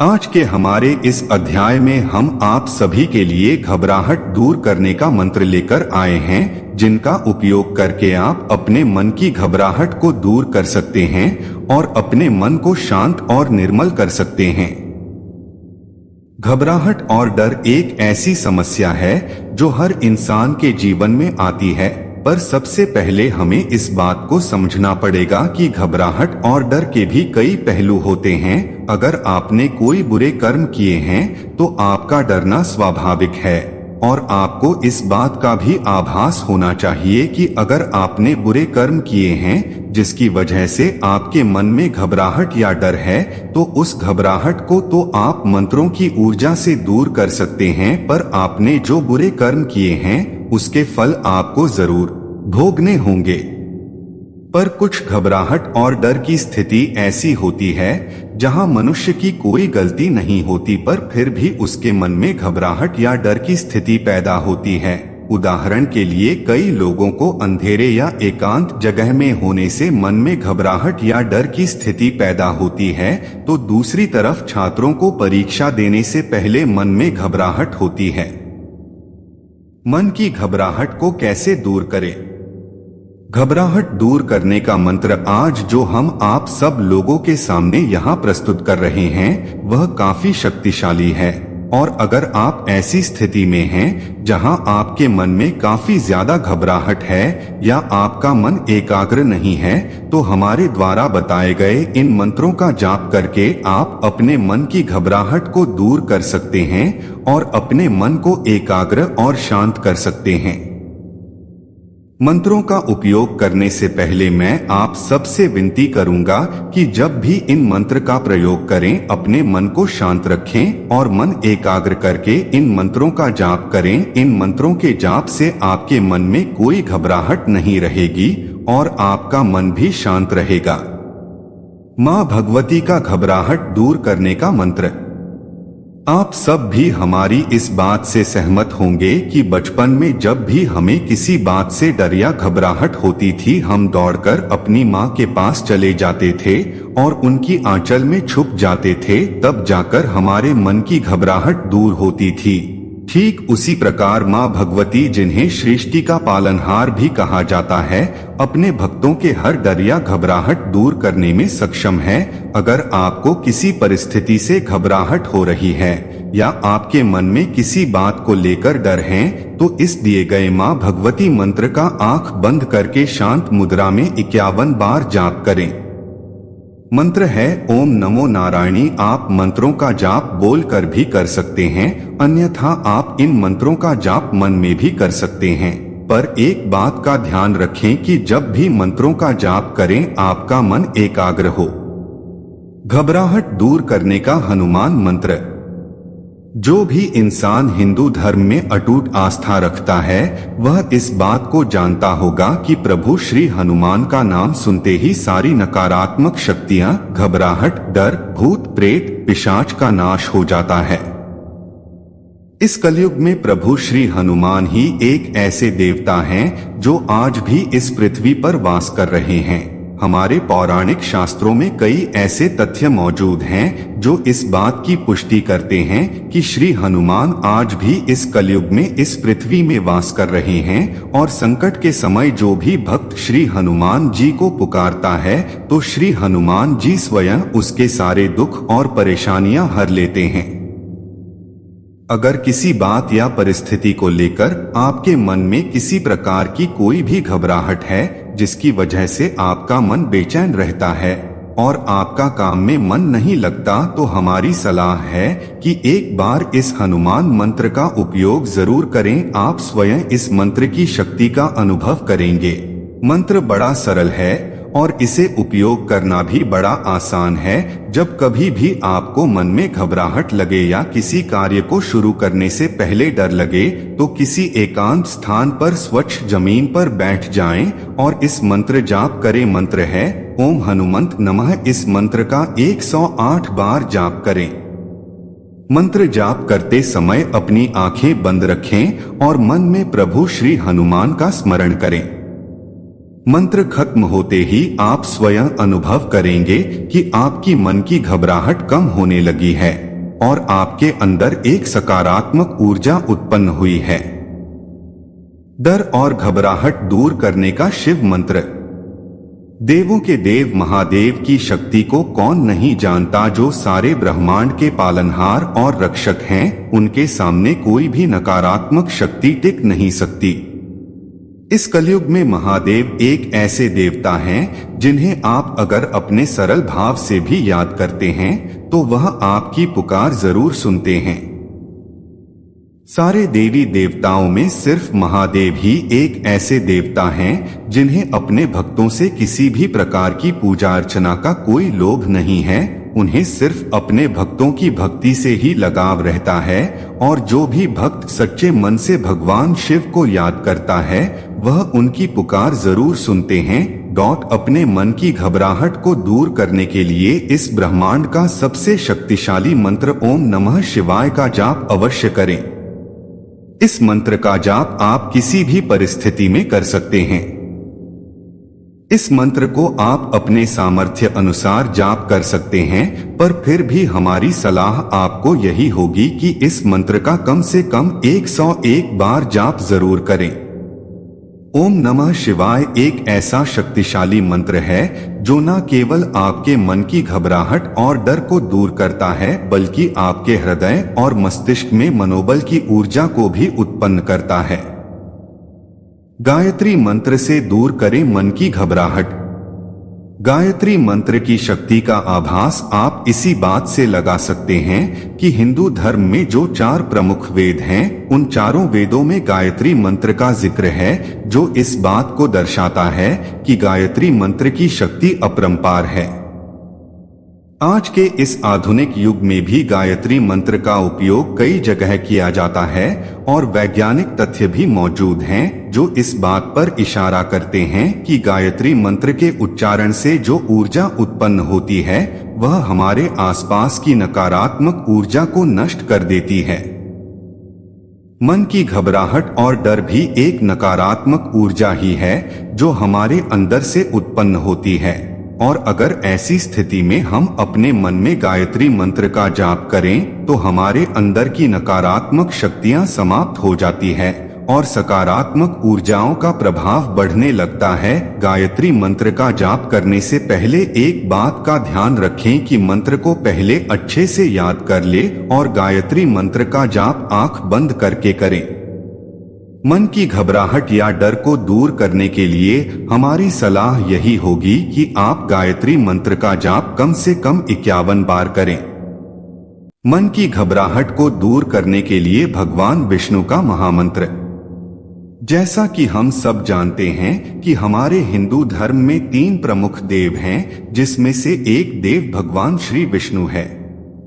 आज के हमारे इस अध्याय में हम आप सभी के लिए घबराहट दूर करने का मंत्र लेकर आए हैं, जिनका उपयोग करके आप अपने मन की घबराहट को दूर कर सकते हैं और अपने मन को शांत और निर्मल कर सकते हैं। घबराहट और डर एक ऐसी समस्या है जो हर इंसान के जीवन में आती है, पर सबसे पहले हमें इस बात को समझना पड़ेगा कि घबराहट और डर के भी कई पहलू होते हैं। अगर आपने कोई बुरे कर्म किए हैं तो आपका डरना स्वाभाविक है, और आपको इस बात का भी आभास होना चाहिए कि अगर आपने बुरे कर्म किए हैं जिसकी वजह से आपके मन में घबराहट या डर है, तो उस घबराहट को तो आप मंत्रों की ऊर्जा से दूर कर सकते हैं, पर आपने जो बुरे कर्म किए हैं उसके फल आपको जरूर भोगने होंगे। पर कुछ घबराहट और डर की स्थिति ऐसी होती है जहां मनुष्य की कोई गलती नहीं होती, पर फिर भी उसके मन में घबराहट या डर की स्थिति पैदा होती है। उदाहरण के लिए, कई लोगों को अंधेरे या एकांत जगह में होने से मन में घबराहट या डर की स्थिति पैदा होती है, तो दूसरी तरफ छात्रों को परीक्षा देने से पहले मन में घबराहट होती है। मन की घबराहट को कैसे दूर करें? घबराहट दूर करने का मंत्र आज जो हम आप सब लोगों के सामने यहाँ प्रस्तुत कर रहे हैं वह काफी शक्तिशाली है, और अगर आप ऐसी स्थिति में हैं जहां आपके मन में काफी ज्यादा घबराहट है या आपका मन एकाग्र नहीं है, तो हमारे द्वारा बताए गए इन मंत्रों का जाप करके आप अपने मन की घबराहट को दूर कर सकते हैं और अपने मन को एकाग्र और शांत कर सकते हैं। मंत्रों का उपयोग करने से पहले मैं आप सबसे विनती करूंगा कि जब भी इन मंत्र का प्रयोग करें अपने मन को शांत रखें और मन एकाग्र करके इन मंत्रों का जाप करें। इन मंत्रों के जाप से आपके मन में कोई घबराहट नहीं रहेगी और आपका मन भी शांत रहेगा। माँ भगवती का घबराहट दूर करने का मंत्र। आप सब भी हमारी इस बात से सहमत होंगे कि बचपन में जब भी हमें किसी बात से डर या घबराहट होती थी, हम दौड़कर अपनी माँ के पास चले जाते थे और उनकी आंचल में छुप जाते थे, तब जाकर हमारे मन की घबराहट दूर होती थी। ठीक उसी प्रकार माँ भगवती, जिन्हें सृष्टि का पालनहार भी कहा जाता है, अपने भक्तों के हर डर या घबराहट दूर करने में सक्षम है। अगर आपको किसी परिस्थिति से घबराहट हो रही है या आपके मन में किसी बात को लेकर डर है, तो इस दिए गए माँ भगवती मंत्र का आंख बंद करके शांत मुद्रा में 51 बार जाप करें। मंत्र है ओम नमो नारायणी। आप मंत्रों का जाप बोलकर भी कर सकते हैं, अन्यथा आप इन मंत्रों का जाप मन में भी कर सकते हैं। पर एक बात का ध्यान रखें कि जब भी मंत्रों का जाप करें आपका मन एकाग्र हो। घबराहट दूर करने का हनुमान मंत्र। जो भी इंसान हिंदू धर्म में अटूट आस्था रखता है वह इस बात को जानता होगा कि प्रभु श्री हनुमान का नाम सुनते ही सारी नकारात्मक शक्तियां, घबराहट, डर, भूत प्रेत, पिशाच का नाश हो जाता है। इस कलयुग में प्रभु श्री हनुमान ही एक ऐसे देवता हैं जो आज भी इस पृथ्वी पर वास कर रहे हैं। हमारे पौराणिक शास्त्रों में कई ऐसे तथ्य मौजूद हैं जो इस बात की पुष्टि करते हैं कि श्री हनुमान आज भी इस कलयुग में इस पृथ्वी में वास कर रहे हैं, और संकट के समय जो भी भक्त श्री हनुमान जी को पुकारता है तो श्री हनुमान जी स्वयं उसके सारे दुख और परेशानियां हर लेते हैं। अगर किसी बात या परिस्थिति को लेकर आपके मन में किसी प्रकार की कोई भी घबराहट है जिसकी वजह से आपका मन बेचैन रहता है और आपका काम में मन नहीं लगता, तो हमारी सलाह है कि एक बार इस हनुमान मंत्र का उपयोग जरूर करें। आप स्वयं इस मंत्र की शक्ति का अनुभव करेंगे। मंत्र बड़ा सरल है और इसे उपयोग करना भी बड़ा आसान है। जब कभी भी आपको मन में घबराहट लगे या किसी कार्य को शुरू करने से पहले डर लगे, तो किसी एकांत स्थान पर स्वच्छ जमीन पर बैठ जाएं और इस मंत्र जाप करें। मंत्र है ओम हनुमंत नमः। इस मंत्र का 108 बार जाप करें। मंत्र जाप करते समय अपनी आंखें बंद रखें और मन में प्रभु श्री हनुमान का स्मरण करें। मंत्र खत्म होते ही आप स्वयं अनुभव करेंगे कि आपकी मन की घबराहट कम होने लगी है। और आपके अंदर एक सकारात्मक ऊर्जा उत्पन्न हुई है। डर और घबराहट दूर करने का शिव मंत्र। देवों के देव महादेव की शक्ति को कौन नहीं जानता, जो सारे ब्रह्मांड के पालनहार और रक्षक हैं। उनके सामने कोई भी नकारात्मक शक्ति टिक नहीं सकती। इस कलयुग में महादेव एक ऐसे देवता हैं जिन्हें आप अगर अपने सरल भाव से भी याद करते हैं तो वह आपकी पुकार जरूर सुनते हैं। सारे देवी देवताओं में सिर्फ महादेव ही एक ऐसे देवता हैं जिन्हें अपने भक्तों से किसी भी प्रकार की पूजा अर्चना का कोई लोभ नहीं है। उन्हें सिर्फ अपने भक्तों की भक्ति से ही लगाव रहता है, और जो भी भक्त सच्चे मन से भगवान शिव को याद करता है वह उनकी पुकार जरूर सुनते हैं। अपने मन की घबराहट को दूर करने के लिए इस ब्रह्मांड का सबसे शक्तिशाली मंत्र ओम नमः शिवाय का जाप अवश्य करें। इस मंत्र का जाप आप किसी भी परिस्थिति में कर सकते हैं। इस मंत्र को आप अपने सामर्थ्य अनुसार जाप कर सकते हैं, पर फिर भी हमारी सलाह आपको यही होगी कि इस मंत्र का कम से कम 101 बार जाप जरूर करें। ओम नमः शिवाय एक ऐसा शक्तिशाली मंत्र है जो न केवल आपके मन की घबराहट और डर को दूर करता है, बल्कि आपके हृदय और मस्तिष्क में मनोबल की ऊर्जा को भी उत्पन्न करता है। गायत्री मंत्र से दूर करें मन की घबराहट। गायत्री मंत्र की शक्ति का आभास आप इसी बात से लगा सकते हैं कि हिंदू धर्म में जो 4 प्रमुख वेद हैं, उन चारों वेदों में गायत्री मंत्र का जिक्र है, जो इस बात को दर्शाता है कि गायत्री मंत्र की शक्ति अपरंपार है। आज के इस आधुनिक युग में भी गायत्री मंत्र का उपयोग कई जगह किया जाता है, और वैज्ञानिक तथ्य भी मौजूद हैं जो इस बात पर इशारा करते हैं कि गायत्री मंत्र के उच्चारण से जो ऊर्जा उत्पन्न होती है वह हमारे आसपास की नकारात्मक ऊर्जा को नष्ट कर देती है। मन की घबराहट और डर भी एक नकारात्मक ऊर्जा ही है जो हमारे अंदर से उत्पन्न होती है, और अगर ऐसी स्थिति में हम अपने मन में गायत्री मंत्र का जाप करें तो हमारे अंदर की नकारात्मक शक्तियां समाप्त हो जाती है और सकारात्मक ऊर्जाओं का प्रभाव बढ़ने लगता है। गायत्री मंत्र का जाप करने से पहले एक बात का ध्यान रखें कि मंत्र को पहले अच्छे से याद कर ले और गायत्री मंत्र का जाप आंख बंद करके करें। मन की घबराहट या डर को दूर करने के लिए हमारी सलाह यही होगी कि आप गायत्री मंत्र का जाप कम से कम 51 बार करें। मन की घबराहट को दूर करने के लिए भगवान विष्णु का महामंत्र। जैसा कि हम सब जानते हैं कि हमारे हिंदू धर्म में 3 प्रमुख देव हैं, जिसमें से एक देव भगवान श्री विष्णु है।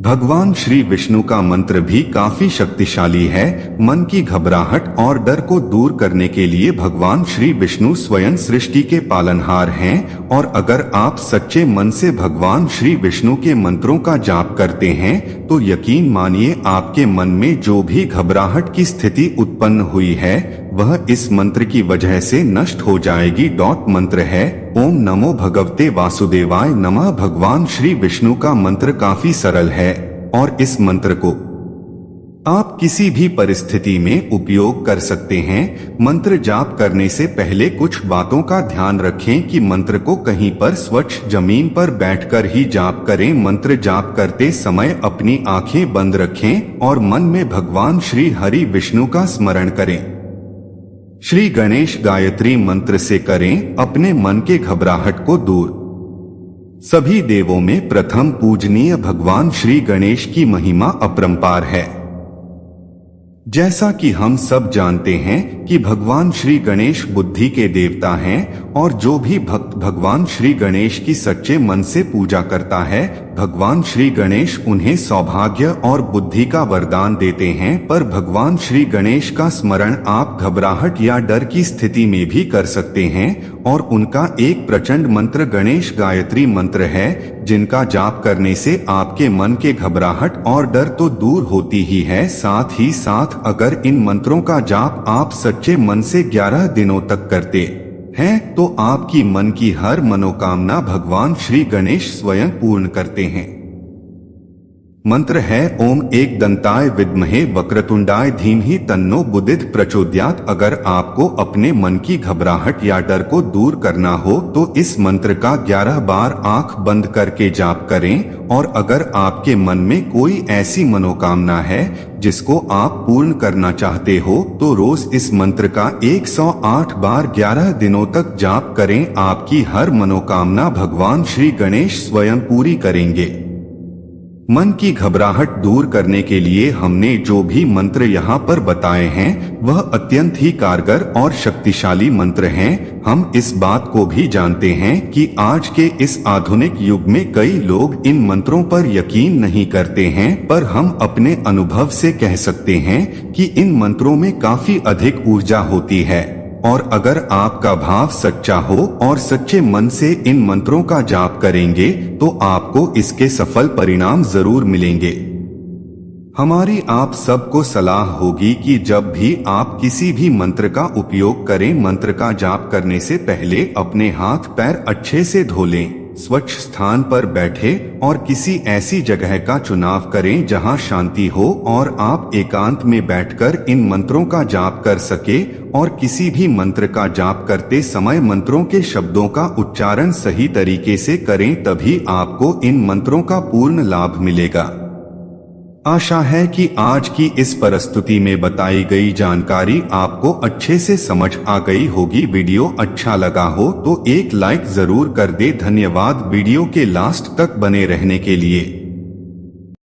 भगवान श्री विष्णु का मंत्र भी काफी शक्तिशाली है। मन की घबराहट और डर को दूर करने के लिए भगवान श्री विष्णु स्वयं सृष्टि के पालनहार हैं, और अगर आप सच्चे मन से भगवान श्री विष्णु के मंत्रों का जाप करते हैं तो यकीन मानिए आपके मन में जो भी घबराहट की स्थिति उत्पन्न हुई है वह इस मंत्र की वजह से नष्ट हो जाएगी। मंत्र है ओम नमो भगवते वासुदेवाय नमः। भगवान श्री विष्णु का मंत्र काफी सरल है और इस मंत्र को आप किसी भी परिस्थिति में उपयोग कर सकते हैं। मंत्र जाप करने से पहले कुछ बातों का ध्यान रखें कि मंत्र को कहीं पर स्वच्छ जमीन पर बैठकर ही जाप करें। मंत्र जाप करते समय अपनी आंखें बंद रखें और मन में भगवान श्री हरि विष्णु का स्मरण करें। श्री गणेश गायत्री मंत्र से करें अपने मन के घबराहट को दूर। सभी देवों में प्रथम पूजनीय भगवान श्री गणेश की महिमा अपरंपार है। जैसा कि हम सब जानते हैं कि भगवान श्री गणेश बुद्धि के देवता हैं, और जो भी भक्त भगवान श्री गणेश की सच्चे मन से पूजा करता है भगवान श्री गणेश उन्हें सौभाग्य और बुद्धि का वरदान देते हैं। पर भगवान श्री गणेश का स्मरण आप घबराहट या डर की स्थिति में भी कर सकते हैं, और उनका एक प्रचंड मंत्र गणेश गायत्री मंत्र है, जिनका जाप करने से आपके मन के घबराहट और डर तो दूर होती ही है, साथ ही साथ अगर इन मंत्रों का जाप आप सच्चे मन से 11 दिनों तक करते हैं तो आपकी मन की हर मनोकामना भगवान श्री गणेश स्वयं पूर्ण करते हैं। मंत्र है ओम एक दंताय विद्महे वक्रतुंडाय धीमहि तन्नो बुद्धिः प्रचोदयात्। अगर आपको अपने मन की घबराहट या डर को दूर करना हो तो इस मंत्र का 11 बार आंख बंद करके जाप करें। और अगर आपके मन में कोई ऐसी मनोकामना है जिसको आप पूर्ण करना चाहते हो तो रोज इस मंत्र का 108 बार 11 दिनों तक जाप करें। आपकी हर मनोकामना भगवान श्री गणेश स्वयं पूरी करेंगे। मन की घबराहट दूर करने के लिए हमने जो भी मंत्र यहाँ पर बताए हैं वह अत्यंत ही कारगर और शक्तिशाली मंत्र हैं। हम इस बात को भी जानते हैं कि आज के इस आधुनिक युग में कई लोग इन मंत्रों पर यकीन नहीं करते हैं, पर हम अपने अनुभव से कह सकते हैं कि इन मंत्रों में काफी अधिक ऊर्जा होती है। और अगर आपका भाव सच्चा हो और सच्चे मन से इन मंत्रों का जाप करेंगे तो आपको इसके सफल परिणाम जरूर मिलेंगे। हमारी आप सबको सलाह होगी कि जब भी आप किसी भी मंत्र का उपयोग करें, मंत्र का जाप करने से पहले अपने हाथ पैर अच्छे से धो लें, स्वच्छ स्थान पर बैठे और किसी ऐसी जगह का चुनाव करें जहां शांति हो और आप एकांत में बैठकर इन मंत्रों का जाप कर सके। और किसी भी मंत्र का जाप करते समय मंत्रों के शब्दों का उच्चारण सही तरीके से करें, तभी आपको इन मंत्रों का पूर्ण लाभ मिलेगा। आशा है कि आज की इस प्रस्तुति में बताई गई जानकारी आपको अच्छे से समझ आ गई होगी। वीडियो अच्छा लगा हो तो एक लाइक जरूर कर दे। धन्यवाद वीडियो के लास्ट तक बने रहने के लिए।